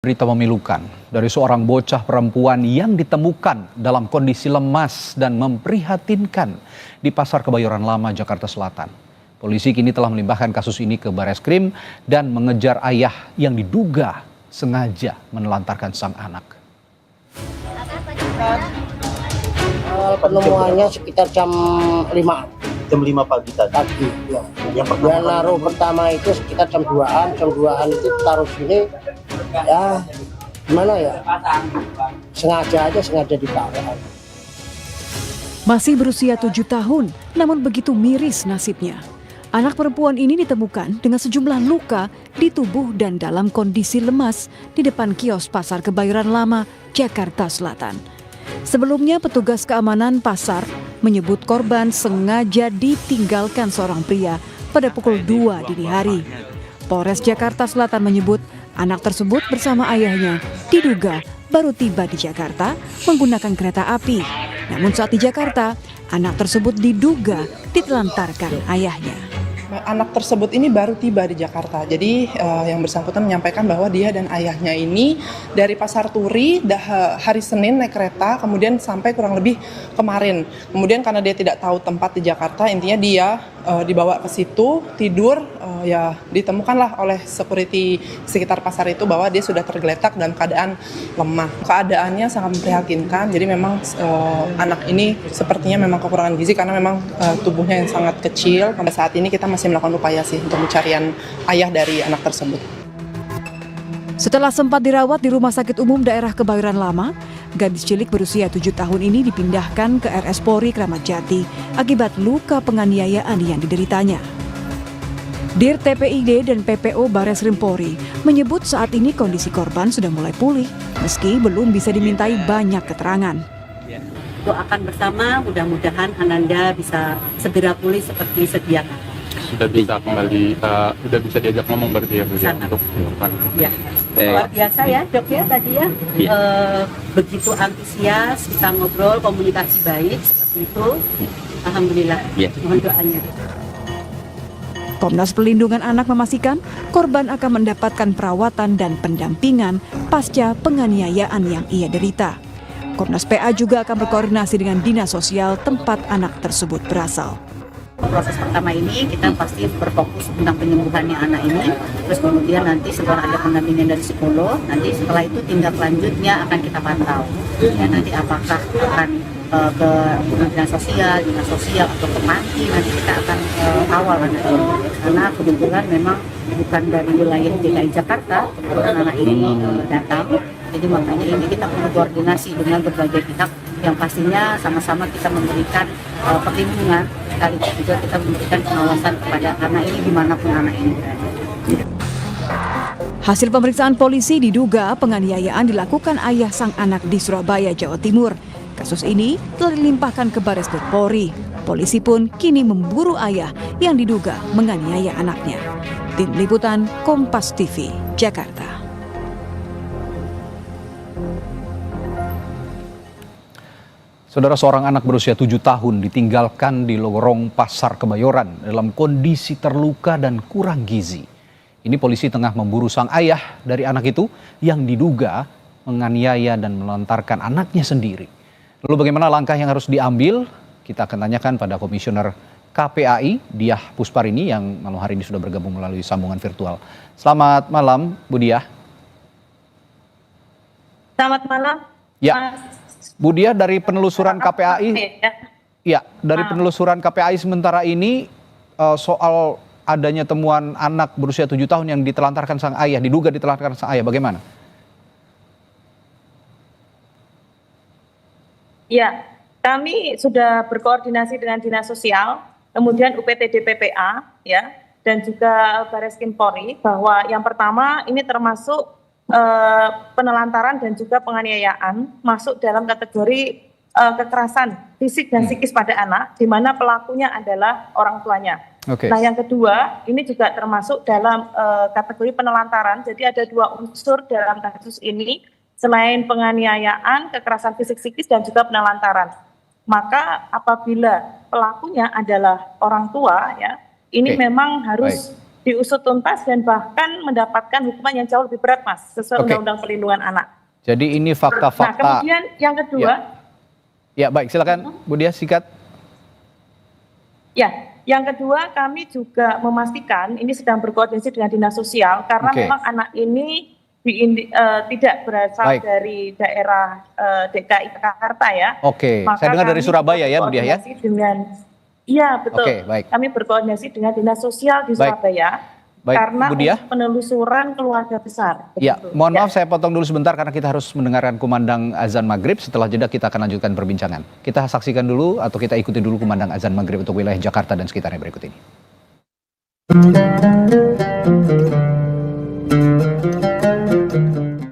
Berita memilukan dari seorang bocah perempuan yang ditemukan dalam kondisi lemas dan memprihatinkan di Pasar Kebayoran Lama, Jakarta Selatan. Polisi kini telah melimpahkan kasus ini ke Bareskrim dan mengejar ayah yang diduga sengaja menelantarkan sang anak. Penemuannya sekitar jam 5 pagi tadi. Ya. Yang Dia naruh pertama itu sekitar jam 2-an itu taruh sini. Ya gimana ya, sengaja ditaruh. Masih berusia 7 tahun, namun begitu miris nasibnya. Anak perempuan ini ditemukan dengan sejumlah luka di tubuh dan dalam kondisi lemas di depan kios Pasar Kebayoran Lama, Jakarta Selatan. Sebelumnya petugas keamanan pasar menyebut korban sengaja ditinggalkan seorang pria pada pukul 2 dini hari. Polres Jakarta Selatan menyebut anak tersebut bersama ayahnya diduga baru tiba di Jakarta menggunakan kereta api. Namun saat di Jakarta, anak tersebut diduga ditelantarkan ayahnya. Anak tersebut ini baru tiba di Jakarta. Jadi yang bersangkutan menyampaikan bahwa dia dan ayahnya ini dari Pasar Turi hari Senin naik kereta, kemudian sampai kurang lebih kemarin. Kemudian karena dia tidak tahu tempat di Jakarta, intinya dia dibawa ke situ, tidur, ya ditemukanlah oleh security sekitar pasar itu bahwa dia sudah tergeletak dalam keadaan lemah. Keadaannya sangat memprihatinkan, jadi memang anak ini sepertinya memang kekurangan gizi karena memang tubuhnya yang sangat kecil. Sampai saat ini kita masih melakukan upaya sih untuk pencarian ayah dari anak tersebut. Setelah sempat dirawat di Rumah Sakit Umum Daerah Kebayoran Lama, gadis cilik berusia 7 tahun ini dipindahkan ke RS Polri Kramat Jati akibat luka penganiayaan yang dideritanya. Dir TPID dan PPO Bareskrim Polri menyebut saat ini kondisi korban sudah mulai pulih, meski belum bisa dimintai banyak keterangan. Doakan bersama, mudah-mudahan Ananda bisa segera pulih seperti sedia kala. Sudah bisa kembali, sudah bisa diajak ngomong berarti ya Bu ya, untuk korban. Ya, luar biasa ya Dok ya tadi ya, begitu antusias, kita ngobrol, komunikasi baik seperti itu. Alhamdulillah, mohon doanya. Komnas Perlindungan Anak memastikan korban akan mendapatkan perawatan dan pendampingan pasca penganiayaan yang ia derita. Komnas PA juga akan berkoordinasi dengan Dinas Sosial tempat anak tersebut berasal. Proses pertama ini kita pasti berfokus tentang penyembuhannya anak ini, terus kemudian nanti setelah ada pendampingan dari psikolog, nanti setelah itu tindak lanjutnya akan kita pantau. Ya, nanti apakah akan ke dinas sosial atau ke panti, nanti kita akan kawal anak ini. Karena kebetulan memang bukan dari wilayah DKI Jakarta, kebetulan anak ini datang. Jadi makanya ini kita perlu koordinasi dengan berbagai pihak yang pastinya sama-sama kita memberikan perlindungan, sekaligus juga kita memberikan pengawasan kepada anak ini dimanapun anak ini berada. Hasil pemeriksaan polisi diduga penganiayaan dilakukan ayah sang anak di Surabaya, Jawa Timur. Kasus ini telah dilimpahkan ke Bareskrim Polri. Polisi pun kini memburu ayah yang diduga menganiaya anaknya. Tim Liputan Kompas TV, Jakarta. Saudara, seorang anak berusia 7 tahun ditinggalkan di lorong Pasar Kebayoran dalam kondisi terluka dan kurang gizi. Ini polisi tengah memburu sang ayah dari anak itu yang diduga menganiaya dan menelantarkan anaknya sendiri. Lalu bagaimana langkah yang harus diambil? Kita akan tanyakan pada Komisioner KPAI, Diah Pusparini, yang malam hari ini sudah bergabung melalui sambungan virtual. Selamat malam, Bu Diah. Selamat malam. Ya. Bu Diah, dari penelusuran KPAI, sementara ini soal adanya temuan anak berusia 7 tahun yang ditelantarkan sang ayah, diduga ditelantarkan sang ayah, bagaimana? Ya, kami sudah berkoordinasi dengan Dinas Sosial, kemudian UPTD PPA, ya, dan juga Bareskrim Polri, bahwa yang pertama ini termasuk penelantaran dan juga penganiayaan masuk dalam kategori kekerasan fisik dan psikis pada anak, di mana pelakunya adalah orang tuanya. Okay. Nah, yang kedua ini juga termasuk dalam kategori penelantaran. Jadi ada 2 unsur dalam kasus ini, selain penganiayaan, kekerasan fisik psikis dan juga penelantaran. Maka apabila pelakunya adalah orang tua, ya, ini memang harus diusut tuntas dan bahkan mendapatkan hukuman yang jauh lebih berat, Mas, sesuai Oke. Undang-Undang Perlindungan Anak. Jadi ini Nah, fakta-fakta. kemudian yang kedua, Ya baik, silakan Bu Diah singkat. ya, yang kedua kami juga memastikan ini sedang berkoordinasi dengan Dinas Sosial karena Oke. memang anak ini tidak berasal Baik. dari daerah DKI Jakarta ya. Oke, Maka saya dengar dari kami Surabaya ya Bu Diah ya. berkoordinasi dengan, iya betul. Oke, baik. Kami berkoordinasi dengan Dinas Sosial di Baik. Surabaya Baik, karena Bu Diah. untuk penelusuran keluarga besar. Ya, Begitu. mohon Ya. maaf saya potong dulu sebentar karena kita harus mendengarkan kumandang azan maghrib. Setelah jeda kita akan lanjutkan perbincangan. Kita saksikan dulu atau kita ikuti dulu kumandang azan maghrib untuk wilayah Jakarta dan sekitarnya berikut ini.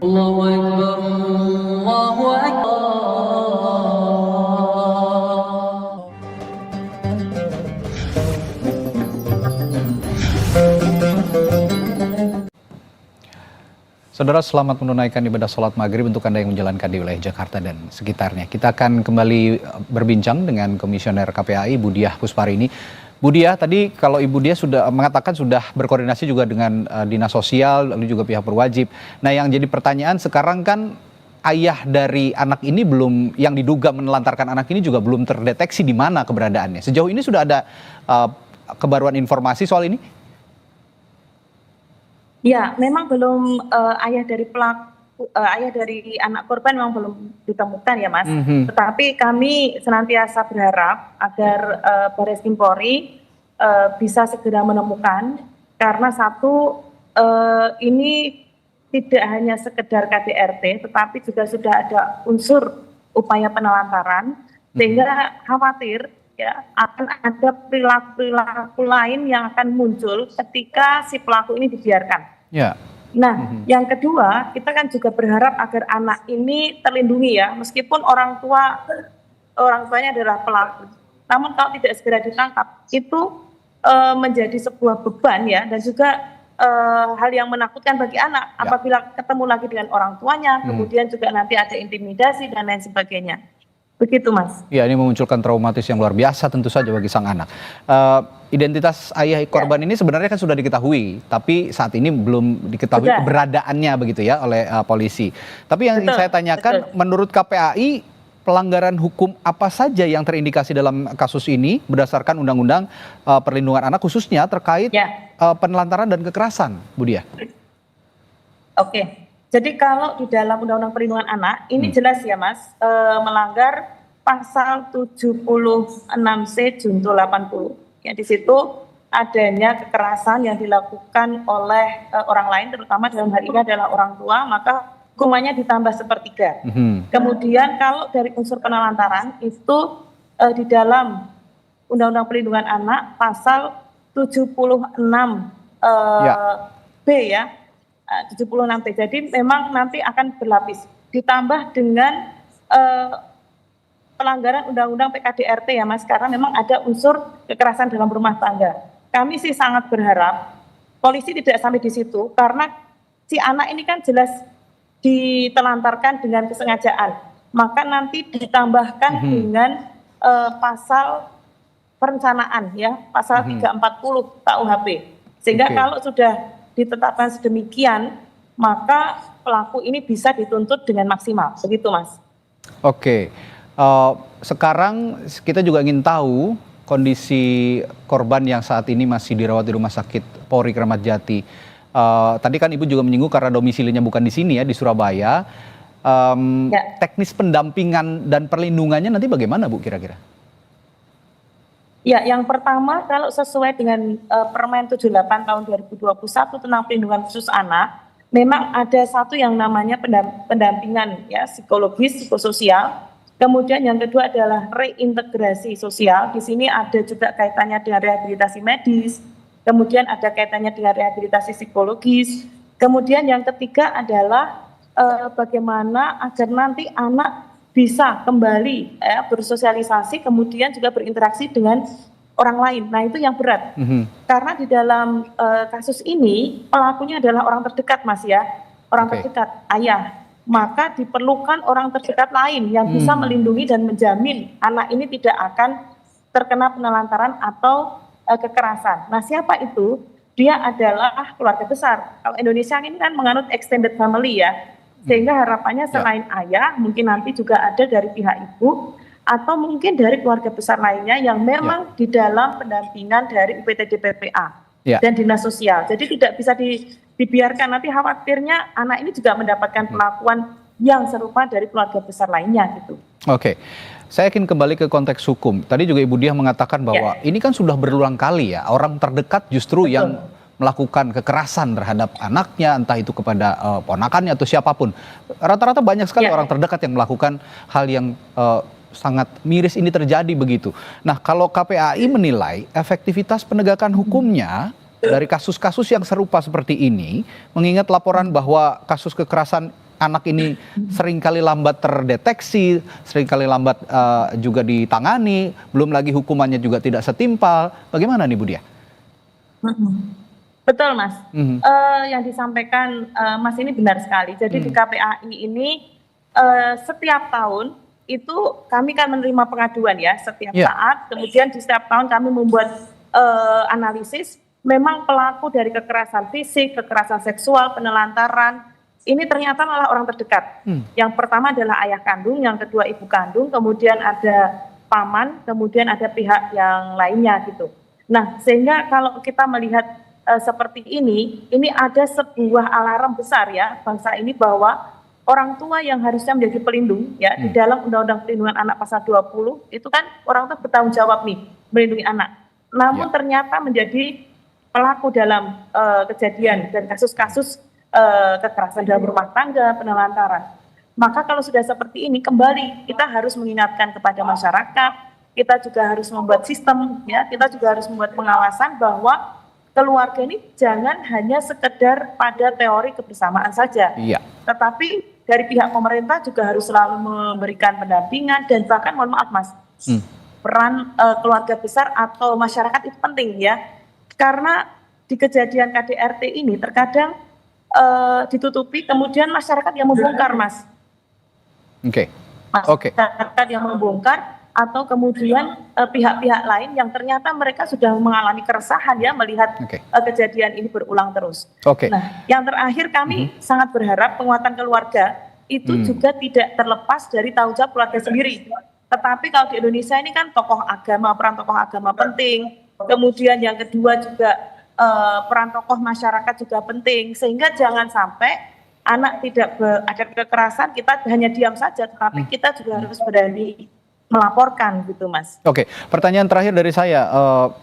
Allahu Akbar, Allahu Akbar. Saudara, selamat menunaikan ibadah sholat maghrib untuk Anda yang menjalankan di wilayah Jakarta dan sekitarnya. Kita akan kembali berbincang dengan Komisioner KPAI Bu Diah Pusparini. Bu Diah, tadi kalau Ibu Diah sudah mengatakan sudah berkoordinasi juga dengan Dinas Sosial, lalu juga pihak berwajib. Nah, yang jadi pertanyaan sekarang kan ayah dari anak ini belum, yang diduga menelantarkan anak ini juga belum terdeteksi di mana keberadaannya. Sejauh ini sudah ada kebaruan informasi soal ini? Ya, memang belum ayah dari anak korban memang belum ditemukan ya, Mas. Tetapi kami senantiasa berharap agar Baris Krim Polri bisa segera menemukan karena satu ini tidak hanya sekedar KDRT, tetapi juga sudah ada unsur upaya penelantaran sehingga khawatir ya akan ada perilaku lain yang akan muncul ketika si pelaku ini dibiarkan. Ya. Nah, yang kedua, kita kan juga berharap agar anak ini terlindungi ya, meskipun orang tuanya adalah pelaku. Namun kalau tidak segera ditangkap, itu menjadi sebuah beban ya, dan juga hal yang menakutkan bagi anak apabila ketemu lagi dengan orang tuanya, kemudian juga nanti ada intimidasi dan lain sebagainya. Begitu, Mas. Ya, ini memunculkan traumatis yang luar biasa tentu saja bagi sang anak. Identitas ayah korban ini sebenarnya kan sudah diketahui, tapi saat ini belum diketahui keberadaannya begitu ya oleh polisi. Tapi yang ingin saya tanyakan, menurut KPAI, pelanggaran hukum apa saja yang terindikasi dalam kasus ini berdasarkan Undang-Undang Perlindungan Anak khususnya terkait penelantaran dan kekerasan, Bu Diah? Oke. Jadi kalau di dalam Undang-Undang Perlindungan Anak, ini jelas ya Mas, melanggar pasal 76C Junto 80. Ya, di situ adanya kekerasan yang dilakukan oleh orang lain, terutama dalam hal ini adalah orang tua, maka hukumannya ditambah sepertiga. Kemudian kalau dari unsur penelantaran itu di dalam Undang-Undang Perlindungan Anak pasal 76B ya. 76B. Jadi memang nanti akan berlapis. Ditambah dengan pelanggaran Undang-Undang PKDRT ya Mas, karena memang ada unsur kekerasan dalam rumah tangga. Kami sih sangat berharap polisi tidak sampai di situ, karena si anak ini kan jelas ditelantarkan dengan kesengajaan. Maka nanti ditambahkan dengan pasal perencanaan ya, pasal 340 KUHP. Sehingga kalau sudah ditetapkan sedemikian, maka pelaku ini bisa dituntut dengan maksimal, begitu Mas. Oke, sekarang kita juga ingin tahu kondisi korban yang saat ini masih dirawat di Rumah Sakit Polri Kramat Jati. Tadi kan Ibu juga menyinggung karena domisilinya bukan di sini ya, di Surabaya. Teknis pendampingan dan perlindungannya nanti bagaimana Bu kira-kira? Ya, yang pertama kalau sesuai dengan Permen 78 tahun 2021 tentang perlindungan khusus anak, memang ada satu yang namanya pendampingan ya, psikologis, psikososial. Kemudian yang kedua adalah reintegrasi sosial. Di sini ada juga kaitannya dengan rehabilitasi medis, kemudian ada kaitannya dengan rehabilitasi psikologis. Kemudian yang ketiga adalah bagaimana agar nanti anak bisa kembali bersosialisasi, kemudian juga berinteraksi dengan orang lain. Nah itu yang berat, karena di dalam kasus ini pelakunya adalah orang terdekat Mas ya, orang terdekat ayah. Maka diperlukan orang terdekat lain yang bisa melindungi dan menjamin anak ini tidak akan terkena penelantaran atau kekerasan. Nah siapa itu? dia adalah keluarga besar. Kalau Indonesia ini kan menganut extended family ya, sehingga harapannya selain ayah, mungkin nanti juga ada dari pihak ibu, atau mungkin dari keluarga besar lainnya yang memang di dalam pendampingan dari UPTD PPA dan Dinas Sosial. Jadi tidak bisa dibiarkan, nanti khawatirnya anak ini juga mendapatkan perlakuan yang serupa dari keluarga besar lainnya gitu. Oke. Saya ingin kembali ke konteks hukum. Tadi juga Ibu Diah mengatakan bahwa ini kan sudah berulang kali ya, orang terdekat justru yang melakukan kekerasan terhadap anaknya, entah itu kepada ponakannya atau siapapun. Rata-rata banyak sekali orang terdekat yang melakukan hal yang sangat miris ini terjadi begitu. Nah, kalau KPAI menilai efektivitas penegakan hukumnya dari kasus-kasus yang serupa seperti ini, mengingat laporan bahwa kasus kekerasan anak ini seringkali lambat terdeteksi, seringkali lambat juga ditangani, belum lagi hukumannya juga tidak setimpal. Bagaimana nih Bu Diah? Betul Mas, yang disampaikan Mas ini benar sekali. Jadi di KPAI ini setiap tahun itu kami kan menerima pengaduan ya setiap saat, kemudian di setiap tahun kami membuat analisis, memang pelaku dari kekerasan fisik, kekerasan seksual, penelantaran, ini ternyata malah orang terdekat. Yang pertama adalah ayah kandung, yang kedua ibu kandung, kemudian ada paman, kemudian ada pihak yang lainnya gitu. Nah, sehingga kalau kita melihat seperti ini ada sebuah alarm besar ya bangsa ini bahwa orang tua yang harusnya menjadi pelindung ya di dalam Undang-Undang Perlindungan Anak pasal 20 itu kan orang tua bertanggung jawab nih melindungi anak. Namun ternyata menjadi pelaku dalam kejadian dan kasus-kasus kekerasan dalam rumah tangga, penelantaran. Maka kalau sudah seperti ini kembali kita harus mengingatkan kepada masyarakat, kita juga harus membuat sistem ya, kita juga harus membuat pengawasan bahwa keluarga ini jangan hanya sekedar pada teori kebersamaan saja. Tetapi dari pihak pemerintah juga harus selalu memberikan pendampingan dan bahkan mohon maaf Mas, peran keluarga besar atau masyarakat itu penting ya. Karena di kejadian KDRT ini terkadang ditutupi, kemudian masyarakat yang membongkar Mas. Masyarakat yang membongkar atau kemudian pihak-pihak lain yang ternyata mereka sudah mengalami keresahan ya melihat kejadian ini berulang terus. Nah, yang terakhir kami sangat berharap penguatan keluarga itu juga tidak terlepas dari tanggung jawab keluarga sendiri. Tetapi kalau di Indonesia ini kan tokoh agama, peran tokoh agama penting. Kemudian yang kedua juga peran tokoh masyarakat juga penting, sehingga jangan sampai anak tidak ada kekerasan kita hanya diam saja, tetapi kita juga harus berani melaporkan gitu Mas. Pertanyaan terakhir dari saya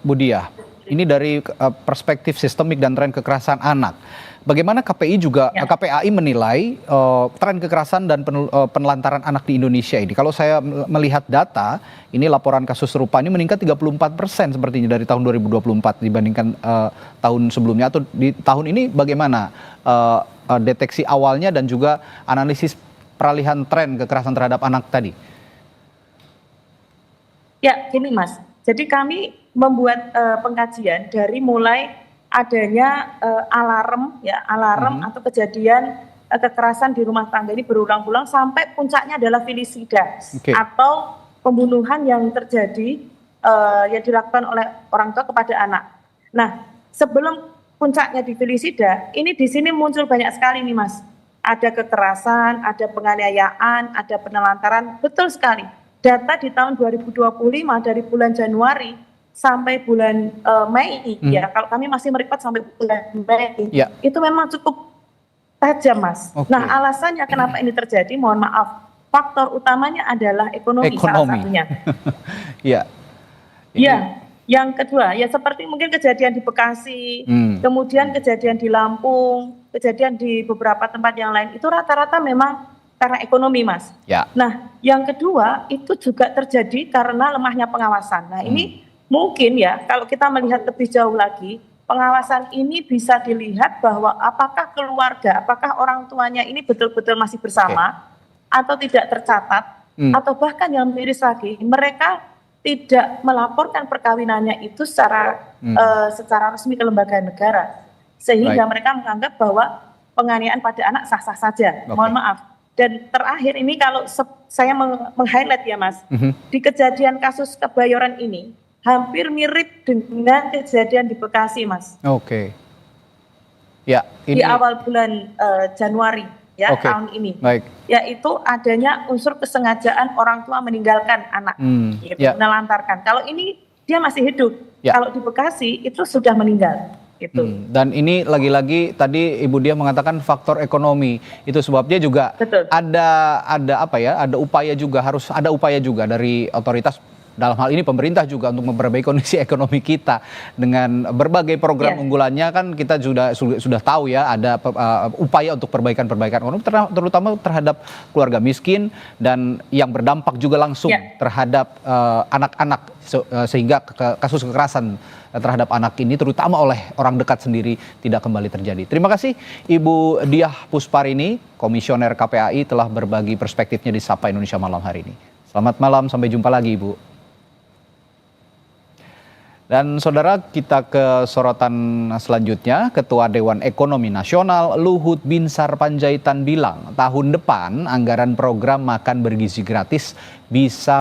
Bu Diah, ini dari perspektif sistemik dan tren kekerasan anak. Bagaimana KPAI menilai tren kekerasan dan penelantaran anak di Indonesia ini? Kalau saya melihat data, ini laporan kasus serupa ini meningkat 34% sepertinya dari tahun 2024 dibandingkan tahun sebelumnya. Atau di tahun ini bagaimana deteksi awalnya dan juga analisis peralihan tren kekerasan terhadap anak tadi? Ya, gini Mas. Jadi kami membuat pengkajian dari mulai adanya alarm atau kejadian kekerasan di rumah tangga ini berulang-ulang sampai puncaknya adalah filisida atau pembunuhan yang terjadi yang dilakukan oleh orang tua kepada anak. Nah, sebelum puncaknya di filisida, ini di sini muncul banyak sekali nih Mas. Ada kekerasan, ada penganiayaan, ada penelantaran, betul sekali. Data di tahun 2025 dari bulan Januari sampai bulan Mei, ya kalau kami masih merecord sampai bulan Mei, itu memang cukup tajam Mas. Nah alasannya kenapa ini terjadi, mohon maaf, faktor utamanya adalah ekonomi. Salah satunya. Yang kedua, ya seperti mungkin kejadian di Bekasi, kemudian kejadian di Lampung, kejadian di beberapa tempat yang lain, itu rata-rata memang karena ekonomi Mas. Nah yang kedua itu juga terjadi karena lemahnya pengawasan. Nah ini mungkin ya kalau kita melihat lebih jauh lagi, pengawasan ini bisa dilihat bahwa apakah keluarga, apakah orang tuanya ini betul-betul masih bersama atau tidak tercatat, atau bahkan yang miris lagi, mereka tidak melaporkan perkawinannya itu secara resmi ke lembaga negara, sehingga mereka menganggap bahwa penganiayaan pada anak sah-sah saja. Mohon maaf. Dan terakhir ini kalau saya meng-highlight ya Mas, di kejadian kasus Kebayoran ini hampir mirip dengan kejadian di Bekasi Mas. Ya, di awal bulan Januari ya Oke. tahun ini. Baik. Yaitu adanya unsur kesengajaan orang tua meninggalkan anak, gitu, ya. menelantarkan. Kalau ini dia masih hidup. Ya. Kalau di Bekasi itu sudah meninggal. Gitu. Dan ini lagi-lagi tadi Ibu Diah mengatakan faktor ekonomi. Itu sebabnya juga Betul. ada apa ya? Ada upaya juga, harus ada upaya juga dari otoritas, dalam hal ini pemerintah juga, untuk memperbaiki kondisi ekonomi kita dengan berbagai program unggulannya. Kan kita sudah tahu ya, ada upaya untuk perbaikan ekonomi terutama terhadap keluarga miskin dan yang berdampak juga langsung terhadap anak-anak, sehingga kasus kekerasan terhadap anak ini terutama oleh orang dekat sendiri tidak kembali terjadi. Terima kasih Ibu Diah Pusparini, Komisioner KPAI, telah berbagi perspektifnya di Sapa Indonesia Malam hari ini. Selamat malam, sampai jumpa lagi Ibu. Dan saudara, kita ke sorotan selanjutnya. Ketua Dewan Ekonomi Nasional Luhut Binsar Panjaitan bilang tahun depan anggaran program makan bergizi gratis bisa